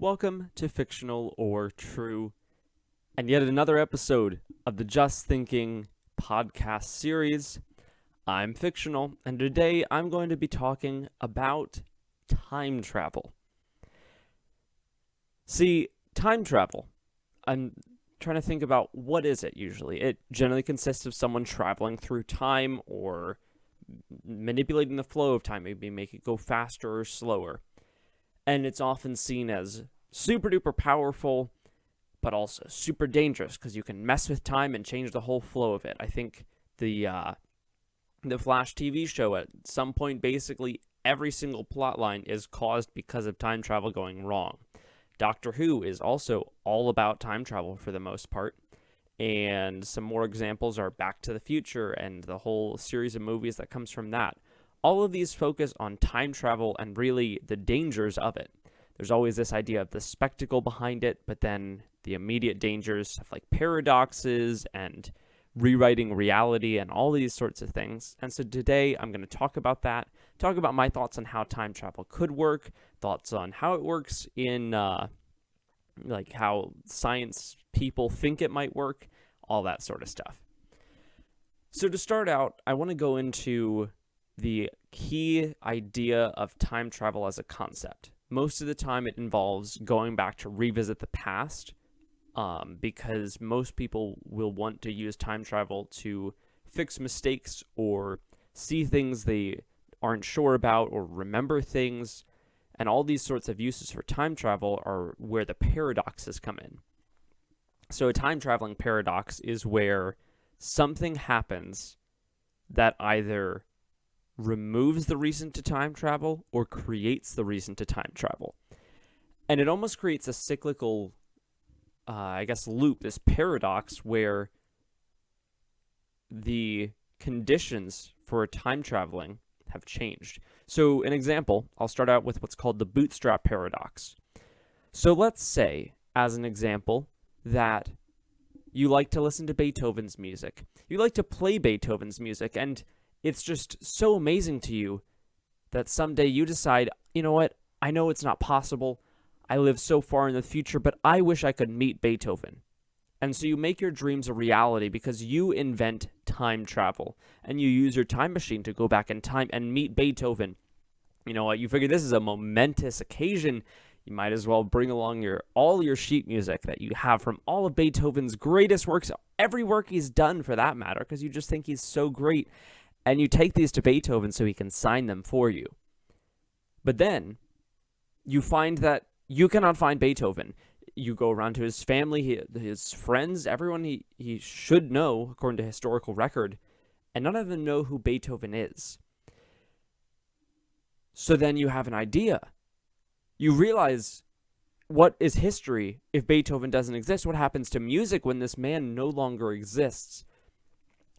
Welcome to Fictional or True, and yet another episode of the Just Thinking podcast series. I'm Fictional, and today I'm going to be talking about time travel. See, time travel, I'm trying to think about what is it usually. It generally consists of someone traveling through time or manipulating the flow of time, maybe make it go faster or slower. And it's often seen as super duper powerful, but also super dangerous because you can mess with time and change the whole flow of it. I think the Flash TV show at some point, basically every single plot line is caused because of time travel going wrong. Doctor Who is also all about time travel for the most part. And some more examples are Back to the Future and the whole series of movies that comes from that. All of these focus on time travel and really the dangers of it. There's always this idea of the spectacle behind it, but then the immediate dangers, stuff like paradoxes and rewriting reality and all these sorts of things. And so today I'm going to talk about that, talk about my thoughts on how time travel could work, thoughts on how it works in like how science people think it might work, all that sort of stuff. So to start out, I want to go into the key idea of time travel as a concept. Most of the time it involves going back to revisit the past, because most people will want to use time travel to fix mistakes or see things they aren't sure about or remember things. And all these sorts of uses for time travel are where the paradoxes come in. So a time traveling paradox is where something happens that either removes the reason to time travel or creates the reason to time travel. And it almost creates a cyclical, loop, this paradox where the conditions for time traveling have changed. So an example, I'll start out with what's called the bootstrap paradox. So let's say, as an example, that you like to listen to Beethoven's music. You like to play Beethoven's music, and it's just so amazing to you that someday you decide, you know what, I know it's not possible. I live so far in the future, but I wish I could meet Beethoven. And so you make your dreams a reality because you invent time travel and you use your time machine to go back in time and meet Beethoven. You know what, you figure this is a momentous occasion. You might as well bring along all your sheet music that you have from all of Beethoven's greatest works, every work he's done for that matter, because you just think he's so great. And you take these to Beethoven so he can sign them for you. But then you find that you cannot find Beethoven. You go around to his family, his friends, everyone he should know according to historical record, and none of them know who Beethoven is. So then you have an idea. You realize, what is history if Beethoven doesn't exist? What happens to music when this man no longer exists?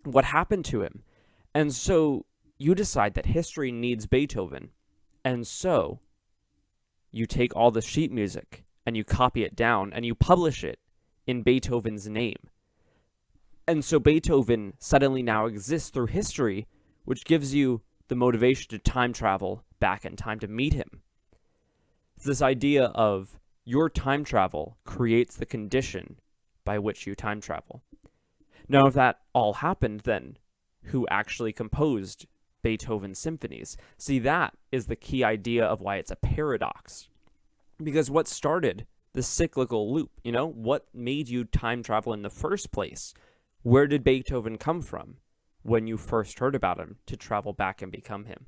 What happened to him? And so you decide that history needs Beethoven. And so you take all the sheet music and you copy it down and you publish it in Beethoven's name. And so Beethoven suddenly now exists through history, which gives you the motivation to time travel back in time to meet him. It's this idea of your time travel creates the condition by which you time travel. Now, if that all happened, then who actually composed Beethoven's symphonies? See, that is the key idea of why it's a paradox. Because what started the cyclical loop? What made you time travel in the first place? Where did Beethoven come from when you first heard about him to travel back and become him?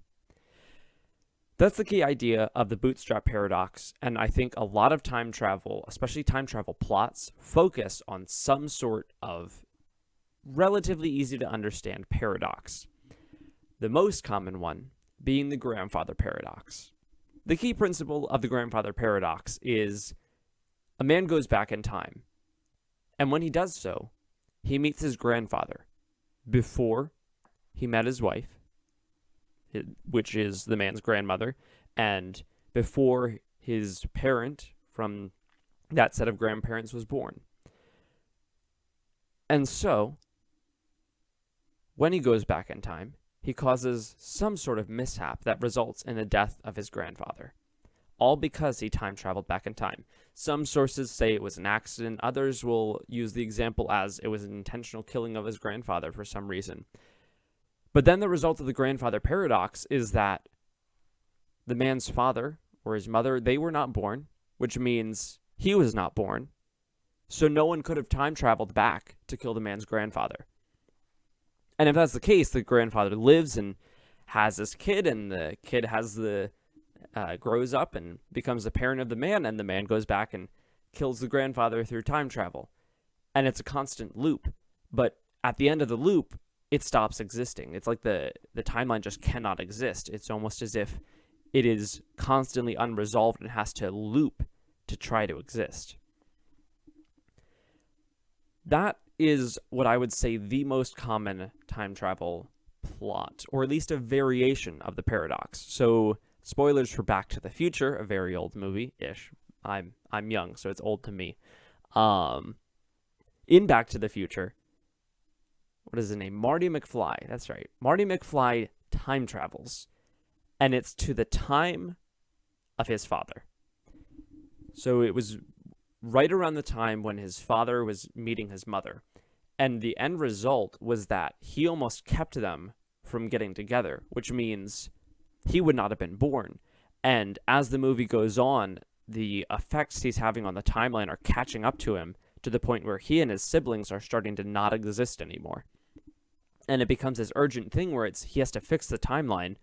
That's the key idea of the bootstrap paradox, and I think a lot of time travel, especially time travel plots, focus on some sort of relatively easy to understand paradox. The most common one being the grandfather paradox. The key principle of the grandfather paradox is a man goes back in time, and when he does so, he meets his grandfather before he met his wife, which is the man's grandmother, and before his parent from that set of grandparents was born. And so when he goes back in time, he causes some sort of mishap that results in the death of his grandfather. all because he time traveled back in time. Some sources say it was an accident, others will use the example as it was an intentional killing of his grandfather for some reason. But then the result of the grandfather paradox is that the man's father or his mother, they were not born, which means he was not born. So no one could have time traveled back to kill the man's grandfather. And if that's the case, the grandfather lives and has this kid, and the kid has grows up and becomes the parent of the man, and the man goes back and kills the grandfather through time travel. And it's a constant loop. But at the end of the loop, it stops existing. It's like the timeline just cannot exist. It's almost as if it is constantly unresolved and has to loop to try to exist. That is what I would say the most common time travel plot, or at least a variation of the paradox. So, spoilers for Back to the Future, a very old movie-ish. I'm young, so it's old to me. In Back to the Future, what is his name? Marty McFly. That's right. Marty McFly time travels, and it's to the time of his father. So it was right around the time when his father was meeting his mother. And the end result was that he almost kept them from getting together, which means he would not have been born. And as the movie goes on, the effects he's having on the timeline are catching up to him to the point where he and his siblings are starting to not exist anymore. And it becomes this urgent thing where he has to fix the timeline,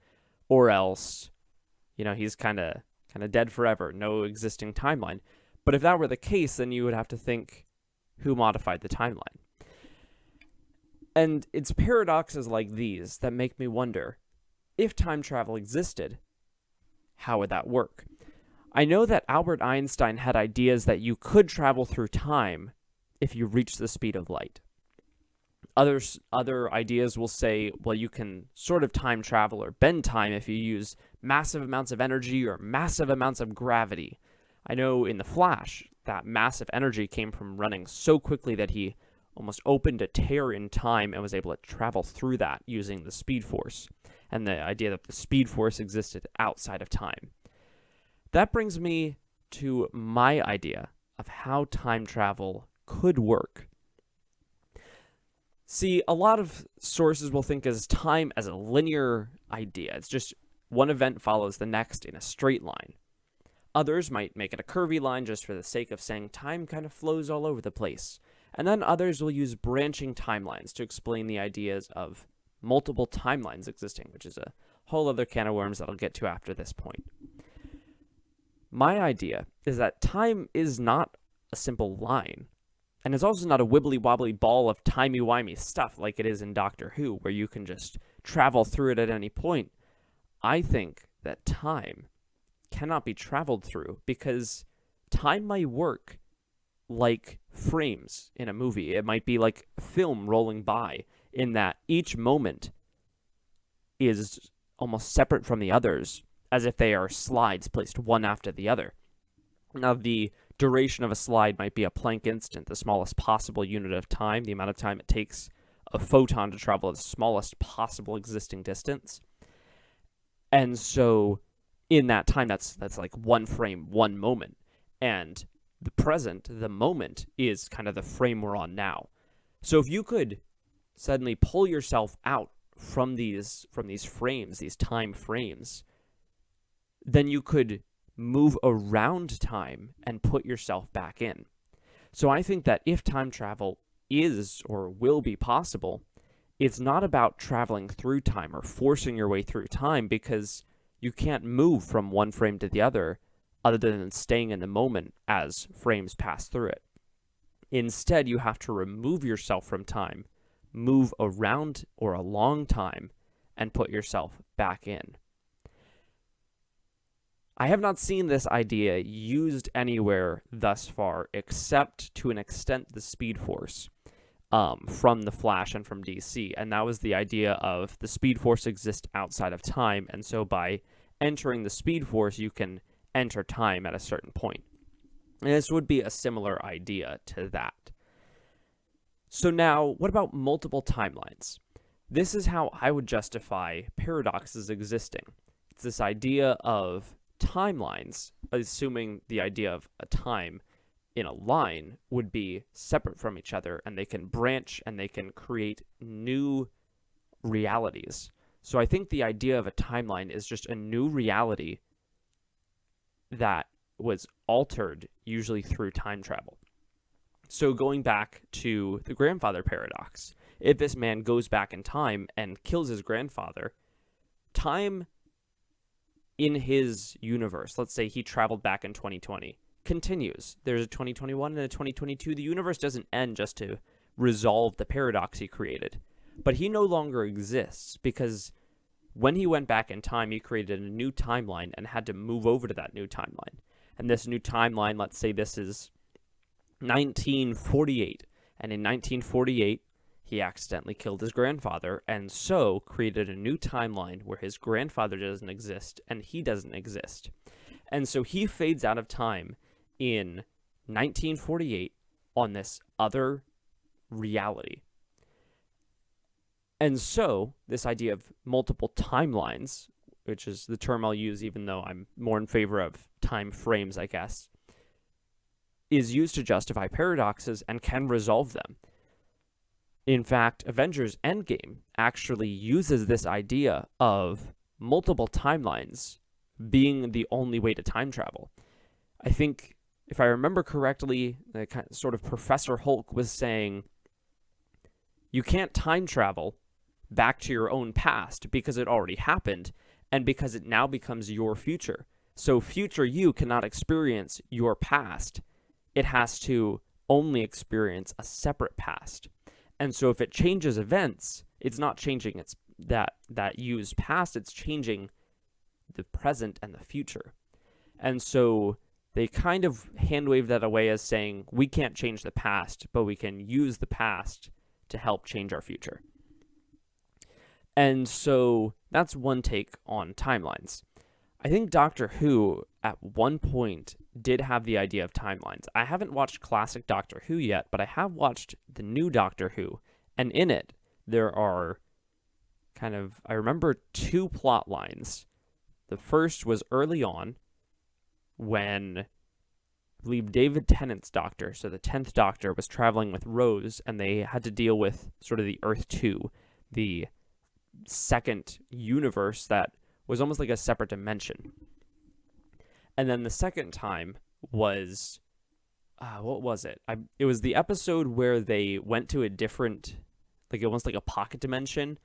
or else, he's kind of dead forever, no existing timeline. But if that were the case, then you would have to think, who modified the timeline? And it's paradoxes like these that make me wonder, if time travel existed, how would that work? I know that Albert Einstein had ideas that you could travel through time if you reach the speed of light. Other ideas will say, well, you can sort of time travel or bend time if you use massive amounts of energy or massive amounts of gravity. I know in The Flash, that massive energy came from running so quickly that he almost opened a tear in time and was able to travel through that using the Speed Force, and the idea that the Speed Force existed outside of time. That brings me to my idea of how time travel could work. See, a lot of sources will think of time as a linear idea. It's just one event follows the next in a straight line. Others might make it a curvy line just for the sake of saying time kind of flows all over the place. And then others will use branching timelines to explain the ideas of multiple timelines existing, which is a whole other can of worms that I'll get to after this point. My idea is that time is not a simple line, and it's also not a wibbly-wobbly ball of timey-wimey stuff like it is in Doctor Who, where you can just travel through it at any point. I think that time cannot be traveled through because time might work like frames in a movie. It might be like film rolling by, in that each moment is almost separate from the others, as if they are slides placed one after the other. Now, the duration of a slide might be a Planck instant, the smallest possible unit of time, the amount of time it takes a photon to travel the smallest possible existing distance. And so in that time, that's like one frame, one moment. And the present, the moment, is kind of the frame we're on now. So if you could suddenly pull yourself out from these frames, these time frames, then you could move around time and put yourself back in. So I think that if time travel is or will be possible, it's not about traveling through time or forcing your way through time, because you can't move from one frame to the other than staying in the moment as frames pass through it. Instead, you have to remove yourself from time, move around or along time, and put yourself back in. I have not seen this idea used anywhere thus far, except to an extent the Speed Force from The Flash and from DC. And that was the idea of the Speed Force exists outside of time, and so by entering the Speed Force, you can enter time at a certain point. And this would be a similar idea to that. So now, what about multiple timelines? This is how I would justify paradoxes existing. It's this idea of timelines assuming the idea of a time in a line would be separate from each other, and they can branch and they can create new realities. So I think the idea of a timeline is just a new reality that was altered, usually through time travel. So going back to the grandfather paradox, if this man goes back in time and kills his grandfather, time in his universe, let's say he traveled back in 2020, continues. There's a 2021 and a 2022. The universe doesn't end just to resolve the paradox he created. But he no longer exists because when he went back in time, he created a new timeline and had to move over to that new timeline. And this new timeline, let's say this is 1948. And in 1948, he accidentally killed his grandfather and so created a new timeline where his grandfather doesn't exist and he doesn't exist. And so he fades out of time in 1948 on this other reality. And so this idea of multiple timelines, which is the term I'll use even though I'm more in favor of time frames, I guess, is used to justify paradoxes and can resolve them. In fact, Avengers Endgame actually uses this idea of multiple timelines being the only way to time travel. I think, if I remember correctly, the kind of, sort of Professor Hulk was saying, you can't time travel back to your own past because it already happened and because it now becomes your future. So future you cannot experience your past. It has to only experience a separate past. And so if it changes events, it's not changing that you's past, it's changing the present and the future. And so they kind of hand-wave that away as saying, we can't change the past, but we can use the past to help change our future. And so that's one take on timelines. I think Doctor Who at one point did have the idea of timelines. I haven't watched classic Doctor Who yet, but I have watched the new Doctor Who, and in it there are I remember two plot lines. The first was early on when I believe David Tennant's Doctor, so the 10th Doctor, was traveling with Rose, and they had to deal with sort of the Earth 2, the second universe that was almost like a separate dimension. And then the second time was, what was it? It was the episode where they went to a different, like almost like a pocket dimension,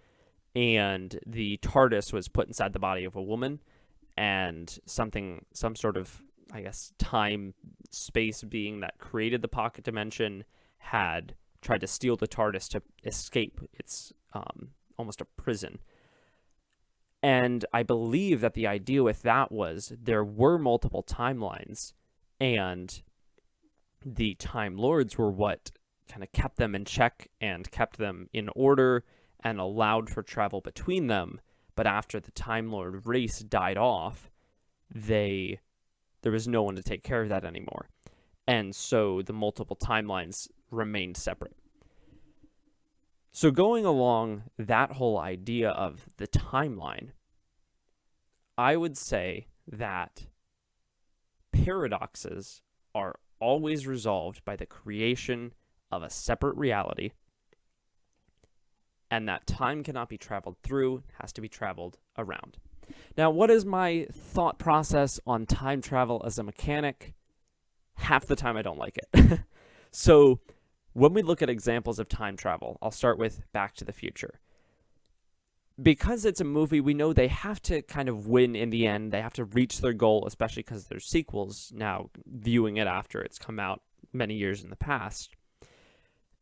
and the TARDIS was put inside the body of a woman, and some sort of, I guess, time space being that created the pocket dimension had tried to steal the TARDIS to escape its almost a prison. And I believe that the idea with that was there were multiple timelines, and the Time Lords were what kind of kept them in check and kept them in order and allowed for travel between them. But after the Time Lord race died off, there was no one to take care of that anymore. And so the multiple timelines remained separate. So going along that whole idea of the timeline, I would say that paradoxes are always resolved by the creation of a separate reality, and that time cannot be traveled through, has to be traveled around. Now, what is my thought process on time travel as a mechanic? Half the time I don't like it. So when we look at examples of time travel, I'll start with Back to the Future. Because it's a movie, we know they have to kind of win in the end. They have to reach their goal, especially because there's sequels now viewing it after it's come out many years in the past.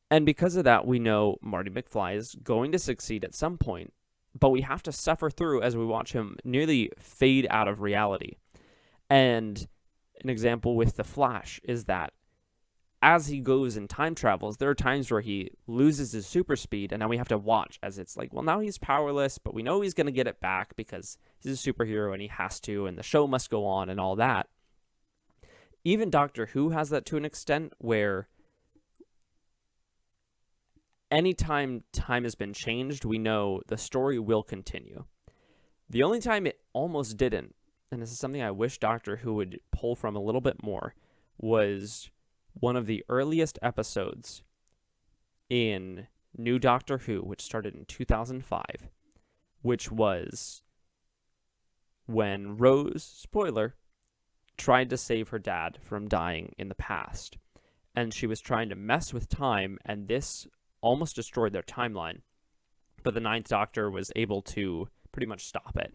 And because of that, we know Marty McFly is going to succeed at some point, but we have to suffer through as we watch him nearly fade out of reality. And an example with The Flash is that as he goes and time travels, there are times where he loses his super speed, and now we have to watch as it's like, well, now he's powerless, but we know he's going to get it back because he's a superhero and he has to, and the show must go on and all that. Even Doctor Who has that to an extent where anytime time has been changed, we know the story will continue. The only time it almost didn't and this is something I wish Doctor Who would pull from a little bit more, was one of the earliest episodes in New Doctor Who, which started in 2005, which was when Rose, spoiler, tried to save her dad from dying in the past. And she was trying to mess with time, and this almost destroyed their timeline. But the Ninth Doctor was able to pretty much stop it.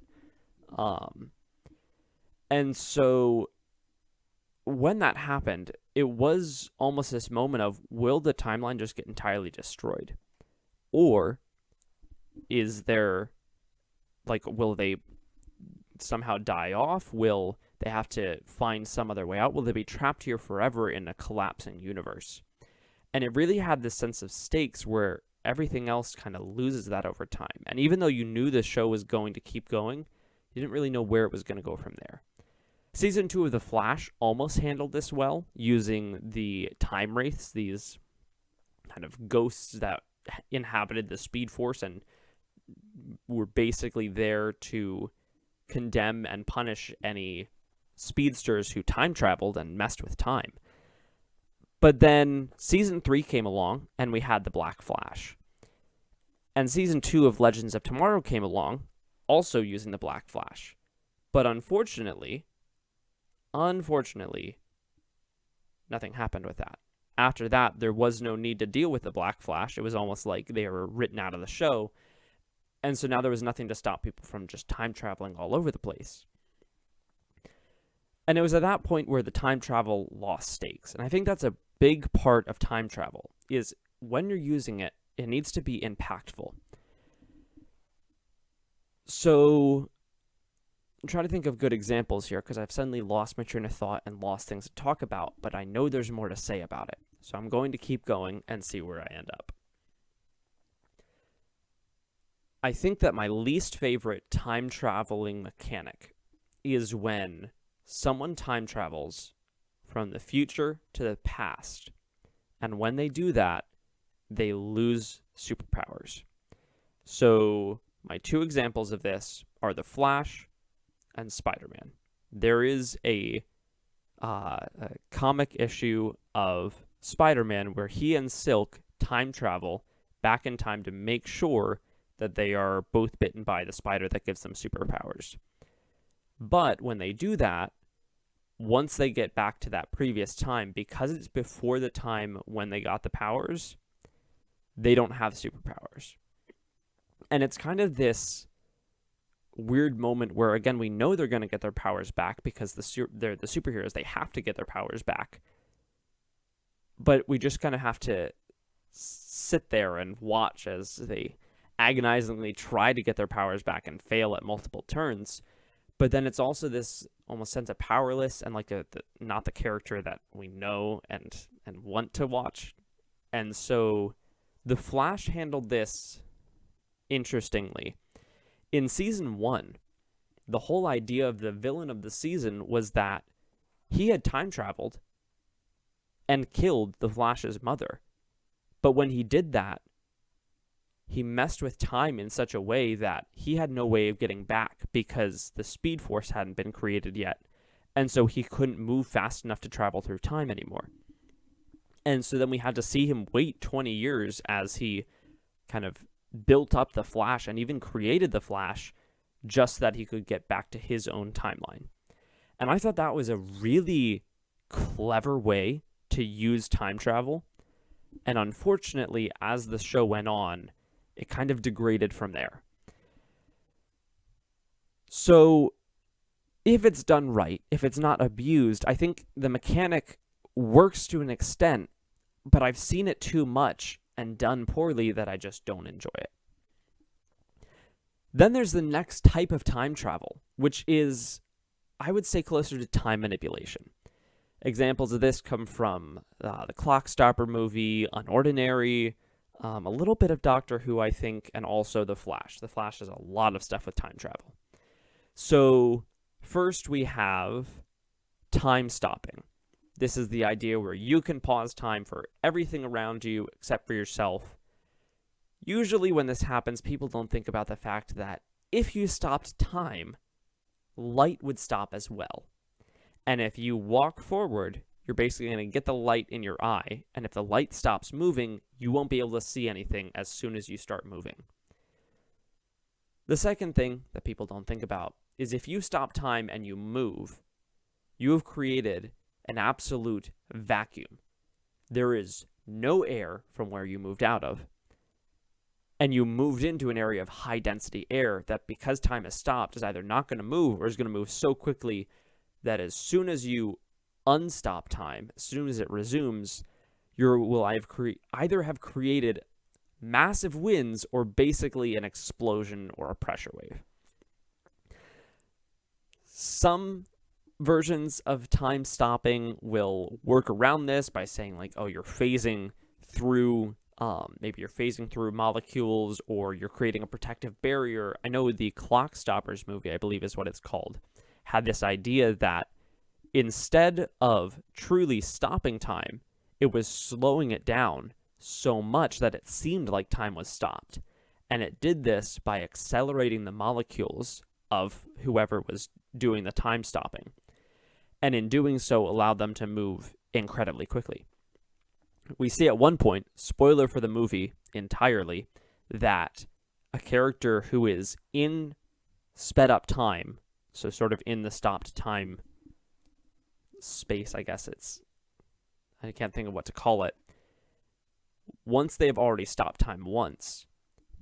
And so when that happened, it was almost this moment of, will the timeline just get entirely destroyed? Or is there, like, will they somehow die off? Will they have to find some other way out? Will they be trapped here forever in a collapsing universe? And it really had this sense of stakes where everything else kind of loses that over time. And even though you knew the show was going to keep going, you didn't really know where it was going to go from there. Season 2 of The Flash almost handled this well, using the time wraiths, these kind of ghosts that inhabited the Speed Force and were basically there to condemn and punish any speedsters who time traveled and messed with time. But then Season 3 came along, and we had the Black Flash. And Season 2 of Legends of Tomorrow came along, also using the Black Flash. But unfortunately, nothing happened with that. After that, there was no need to deal with the Black Flash. It was almost like they were written out of the show. And so now there was nothing to stop people from just time traveling all over the place. And it was at that point where the time travel lost stakes. And I think that's a big part of time travel, is when you're using it, it needs to be impactful. So I'm trying to think of good examples here, because I've suddenly lost my train of thought and lost things to talk about, but I know there's more to say about it. So I'm going to keep going and see where I end up. I think that my least favorite time traveling mechanic is when someone time travels from the future to the past, and when they do that, they lose superpowers. So my two examples of this are The Flash and Spider-Man. There is a comic issue of Spider-Man where he and Silk time travel back in time to make sure that they are both bitten by the spider that gives them superpowers. But when they do that, once they get back to that previous time, because it's before the time when they got the powers, they don't have superpowers. And it's kind of this weird moment where, again, we know they're going to get their powers back because they're the superheroes. They have to get their powers back. But we just kind of have to sit there and watch as they agonizingly try to get their powers back and fail at multiple turns. But then it's also this almost sense of powerless and like not the character that we know and want to watch. And so The Flash handled this interestingly. In season 1, the whole idea of the villain of the season was that he had time traveled and killed the Flash's mother. But when he did that, he messed with time in such a way that he had no way of getting back because the Speed Force hadn't been created yet. And so he couldn't move fast enough to travel through time anymore. And so then we had to see him wait 20 years as he kind of built up the Flash and even created the Flash just so that he could get back to his own timeline. And I thought that was a really clever way to use time travel. And unfortunately, as the show went on, it kind of degraded from there. So if it's done right, if it's not abused, I think the mechanic works to an extent, but I've seen it too much and done poorly that I just don't enjoy it. Then there's the next type of time travel, which is, I would say, closer to time manipulation. Examples of this come from the Clockstopper movie, Unordinary, a little bit of Doctor Who, I think, and also The Flash. The Flash does a lot of stuff with time travel. So first we have time stopping. This is the idea where you can pause time for everything around you except for yourself. Usually when this happens, people don't think about the fact that if you stopped time, light would stop as well. And if you walk forward, you're basically going to get the light in your eye. And if the light stops moving, you won't be able to see anything as soon as you start moving. The second thing that people don't think about is if you stop time and you move, you have created an absolute vacuum. There is no air from where you moved out of. And you moved into an area of high density air that, because time has stopped, is either not going to move or is going to move so quickly that as soon as you unstop time, as soon as it resumes, you will either have created massive winds or basically an explosion or a pressure wave. Some versions of time stopping will work around this by saying, like, oh, you're phasing through, maybe you're phasing through molecules, or you're creating a protective barrier. I know the Clock Stoppers movie, I believe is what it's called, had this idea that instead of truly stopping time, it was slowing it down so much that it seemed like time was stopped. And it did this by accelerating the molecules of whoever was doing the time stopping. And in doing so, allowed them to move incredibly quickly. We see at one point, spoiler for the movie entirely, that a character who is in sped up time, so sort of in the stopped time space, I can't think of what to call it. Once they've already stopped time once,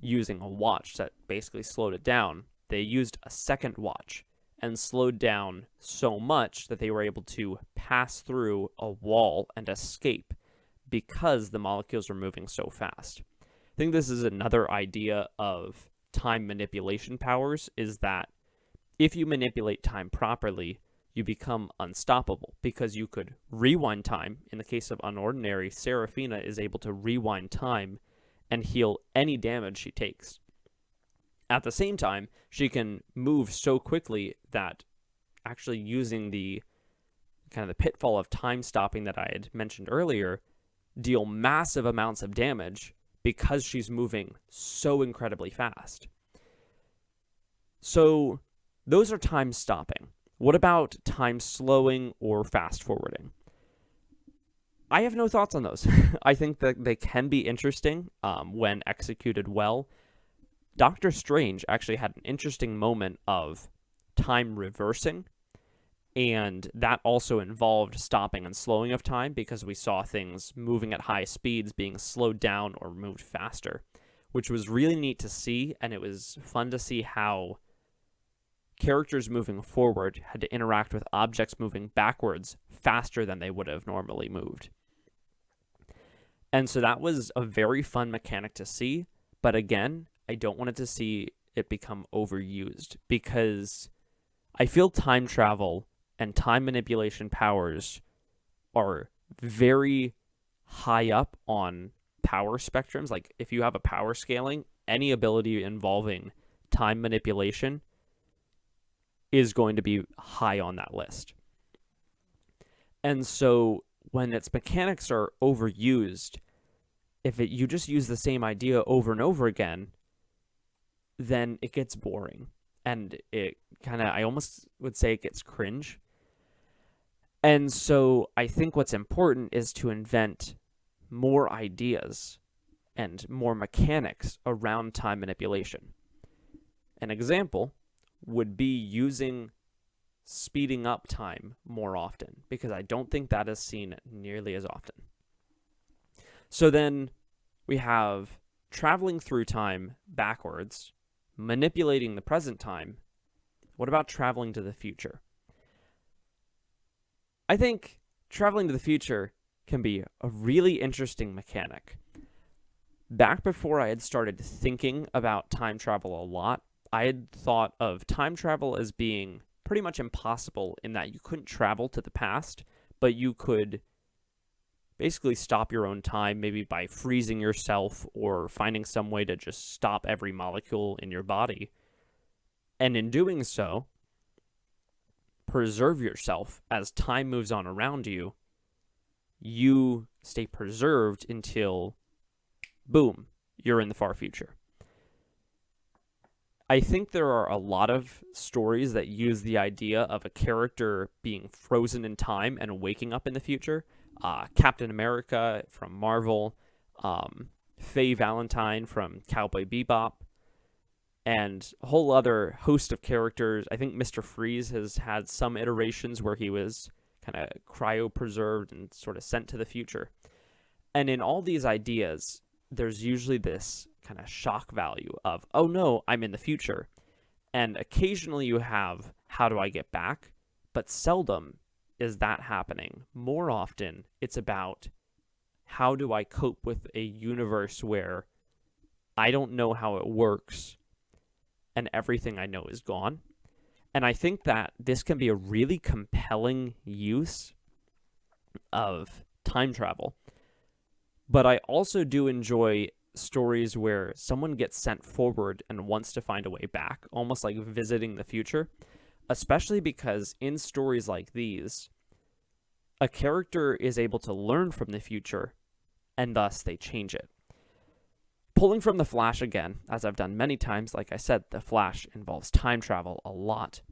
using a watch that basically slowed it down, they used a second watch and slowed down so much that they were able to pass through a wall and escape because the molecules were moving so fast. I think this is another idea of time manipulation powers, is that if you manipulate time properly, you become unstoppable, because you could rewind time. In the case of Unordinary, Serafina is able to rewind time and heal any damage she takes. At the same time, she can move so quickly that, actually using the kind of the pitfall of time stopping that I had mentioned earlier, deal massive amounts of damage because she's moving so incredibly fast. So those are time stopping. What about time slowing or fast forwarding? I have no thoughts on those. I think that they can be interesting when executed well. Doctor Strange actually had an interesting moment of time reversing, and that also involved stopping and slowing of time, because we saw things moving at high speeds being slowed down or moved faster, which was really neat to see, and it was fun to see how characters moving forward had to interact with objects moving backwards faster than they would have normally moved. And so that was a very fun mechanic to see, but again, I don't want it to see it become overused, because I feel time travel and time manipulation powers are very high up on power spectrums. Like, if you have a power scaling, any ability involving time manipulation is going to be high on that list. And so when its mechanics are overused, if you just use the same idea over and over again, then it gets boring. And it I almost would say it gets cringe. And so I think what's important is to invent more ideas and more mechanics around time manipulation. An example would be using speeding up time more often, because I don't think that is seen nearly as often. So then we have traveling through time backwards, manipulating the present time. What about traveling to the future? I think traveling to the future can be a really interesting mechanic. Back before I had started thinking about time travel a lot, I had thought of time travel as being pretty much impossible, in that you couldn't travel to the past, but you could basically stop your own time, maybe by freezing yourself or finding some way to just stop every molecule in your body. And in doing so, preserve yourself as time moves on around you. You stay preserved until, boom, you're in the far future. I think there are a lot of stories that use the idea of a character being frozen in time and waking up in the future. Captain America from Marvel, Faye Valentine from Cowboy Bebop, and a whole other host of characters. I think Mr. Freeze has had some iterations where he was kind of cryopreserved and sort of sent to the future. And in all these ideas, there's usually this kind of shock value of, oh no, I'm in the future. And occasionally you have, how do I get back? But seldom is that happening. More often, it's about, how do I cope with a universe where I don't know how it works and everything I know is gone? And I think that this can be a really compelling use of time travel. But I also do enjoy stories where someone gets sent forward and wants to find a way back, almost like visiting the future, especially because in stories like these, a character is able to learn from the future, and thus they change it. Pulling from The Flash again, as I've done many times, like I said, The Flash involves time travel a lot.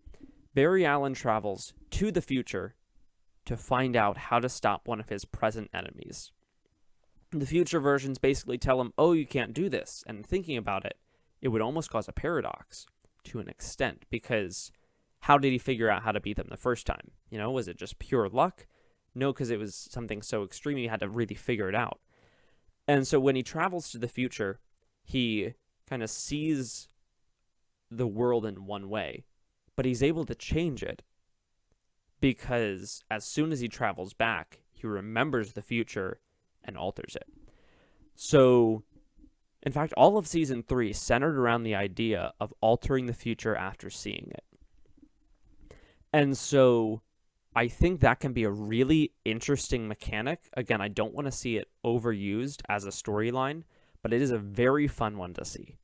Barry Allen travels to the future to find out how to stop one of his present enemies. The future versions basically tell him, oh, you can't do this. And thinking about it, it would almost cause a paradox to an extent, because how did he figure out how to beat them the first time? Was it just pure luck? No, because it was something so extreme, he had to really figure it out. And so when he travels to the future, he kind of sees the world in one way, but he's able to change it because as soon as he travels back, he remembers the future and alters it. So, in fact, all of Season 3 centered around the idea of altering the future after seeing it. And so, I think that can be a really interesting mechanic. Again, I don't want to see it overused as a storyline, but it is a very fun one to see.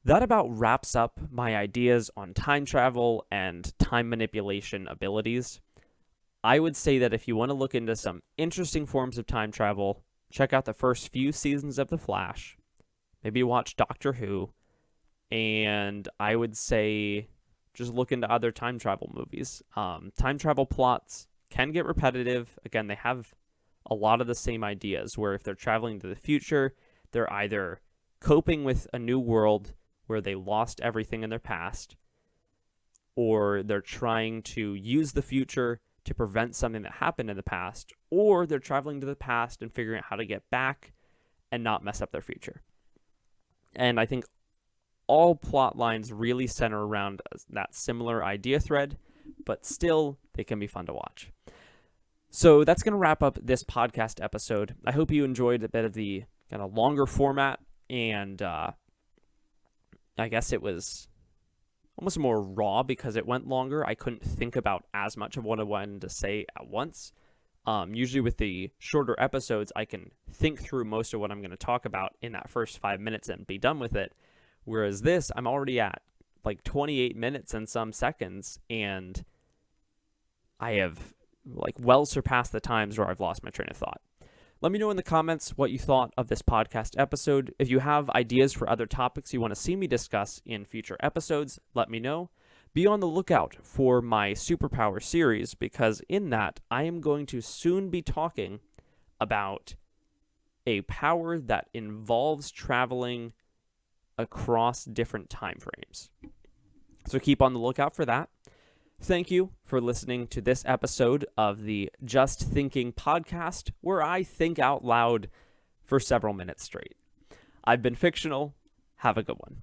That about wraps up my ideas on time travel and time manipulation abilities. I would say that if you want to look into some interesting forms of time travel, check out the first few seasons of The Flash. Maybe watch Doctor Who. And I would say just look into other time travel movies. Time travel plots can get repetitive. Again, they have a lot of the same ideas, where if they're traveling to the future, they're either coping with a new world where they lost everything in their past, or they're trying to use the future to prevent something that happened in the past, or they're traveling to the past and figuring out how to get back and not mess up their future. And I think all plot lines really center around that similar idea thread, but still, they can be fun to watch. So that's going to wrap up this podcast episode. I hope you enjoyed a bit of the kind of longer format, and I guess it was almost more raw because it went longer. I couldn't think about as much of what I wanted to say at once. Usually with the shorter episodes, I can think through most of what I'm going to talk about in that first 5 minutes and be done with it. Whereas this, I'm already at like 28 minutes and some seconds, and I have like well surpassed the times where I've lost my train of thought. Let me know in the comments what you thought of this podcast episode. If you have ideas for other topics you want to see me discuss in future episodes, let me know. Be on the lookout for my superpower series, because in that, I am going to soon be talking about a power that involves traveling across different time frames. So keep on the lookout for that. Thank you for listening to this episode of the Just Thinking podcast, where I think out loud for several minutes straight. I've been fictional. Have a good one.